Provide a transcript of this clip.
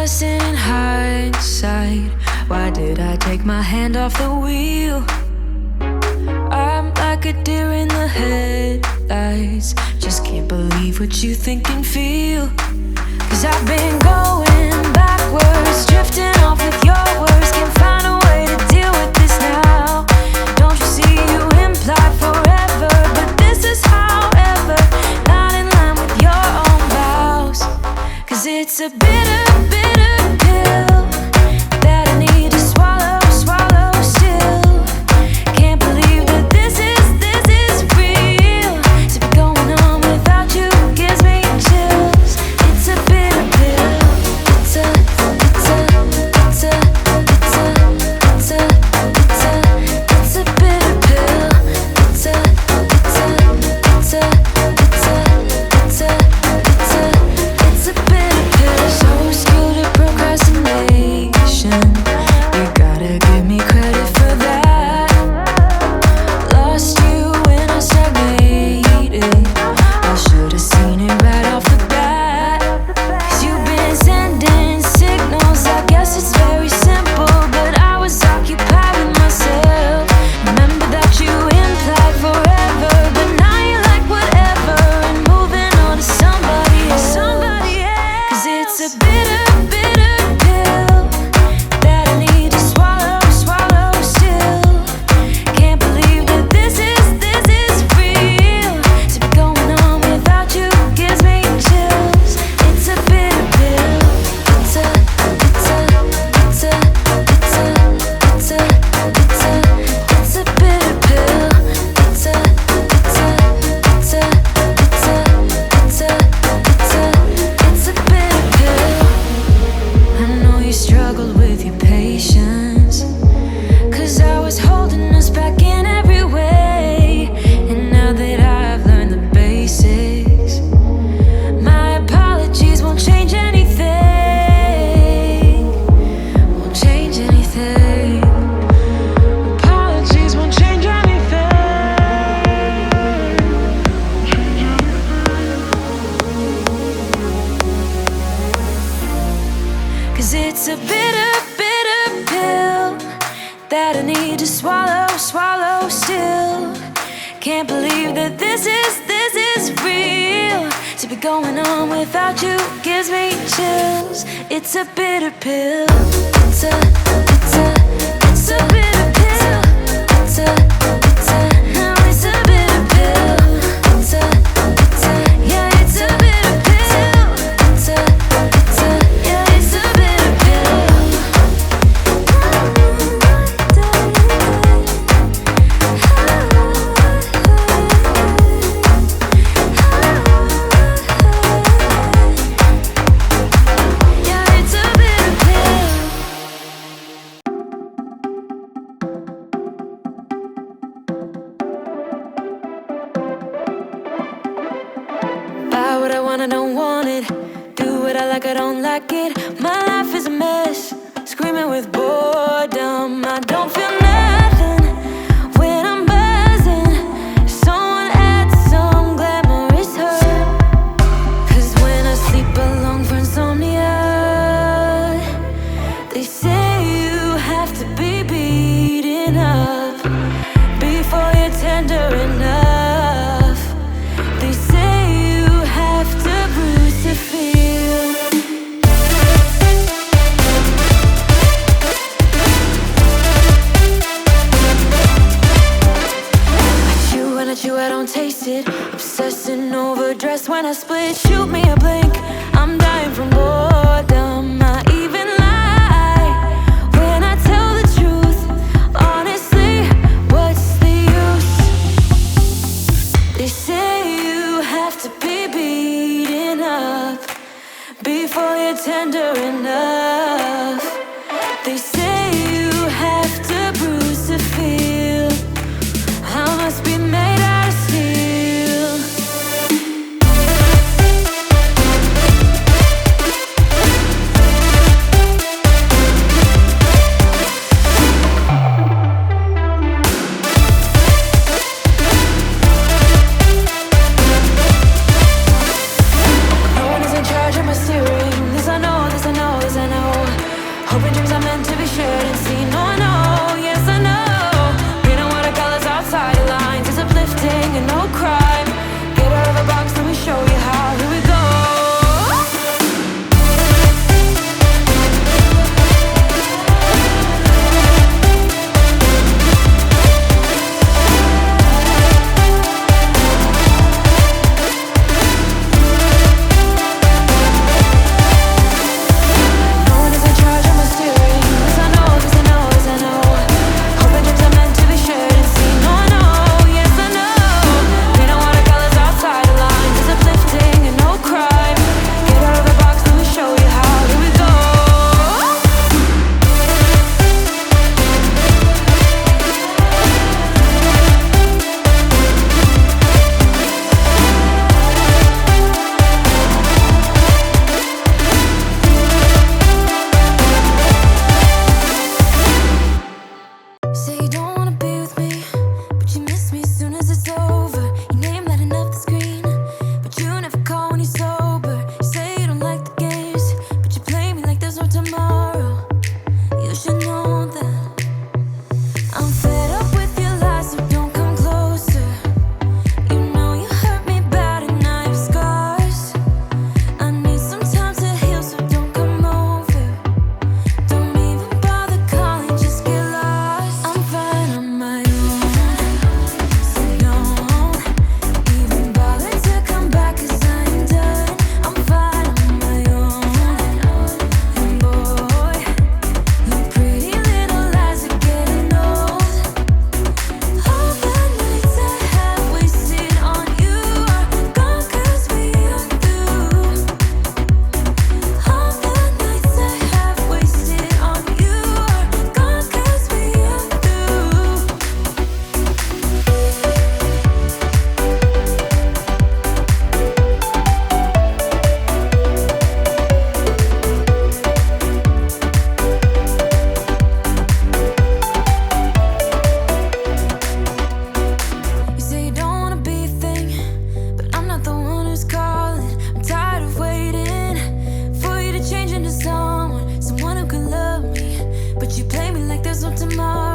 lesson in hindsight. Why did I take my hand off the wheel? I'm like a deer in the headlights. Just can't believe what you think and feel. 'Cause I've been going backwards, drifting off with your words. Can't find a way to deal with this now. Don't you see you imply forever, but this is however, not in line with your own vows. 'Cause it's a bitter, bitter pill that I need to swallow, swallow still. Can't believe that this is real. To be going on without you gives me chills. It's a bitter pill. It's a bitter pill. It's a bitter pill. So skilled at procrastination. You gotta give me credit for that. Lost you when I stagnated. I should've seen it right off the bat. 'Cause you've been sending signals. I guess it's very simple, but I was occupied with myself. Remember that you implied forever, but now you're like whatever and moving on to somebody else. 'Cause it's a bitter, bitter pill that I need to swallow, swallow still. Can't believe that this is real. To be going on without you gives me chills. It's a bitter pill. It's a bitter pill. It's a bitter pill. I know you struggled with your patience, 'cause I was holding us back in every way. And now that I've learned the basics, my apologies won't change anything. Won't change anything. Apologies won't change anything. 'Cause it's a bitter, bitter pill that I need to swallow, swallow still. Can't believe that this is real. To be going on without you gives me chills. It's a bitter pill. It's a bitter pill. It's a bitter pill. Yeah, it's a bitter pill. Yeah, it's a bitter pill. Yeah, it's a bitter pill. Buy what I want, I don't want it. Do what I like, I don't like it. My life is a mess, screaming with boredom. I don't feel nothing when I'm buzzing. Someone adds some glamorous hurt. 'Cause when I sleep alone for insomnia, they say you have to be beaten up before you're tender enough. They say you have to bruise to feel. I chew, I don't taste it. Obsessing over dress when I split. Shoot me a blink, I'm dying from boredom. I even lie when I tell the truth. Honestly, what's the use? They say you have to be beaten up before you're tender enough. They say you have to bruise to feel. I must be made out of steel. No one is in charge of my steering. This I know, this I know, this I know. into someone who can love me, but you play me like there's no tomorrow.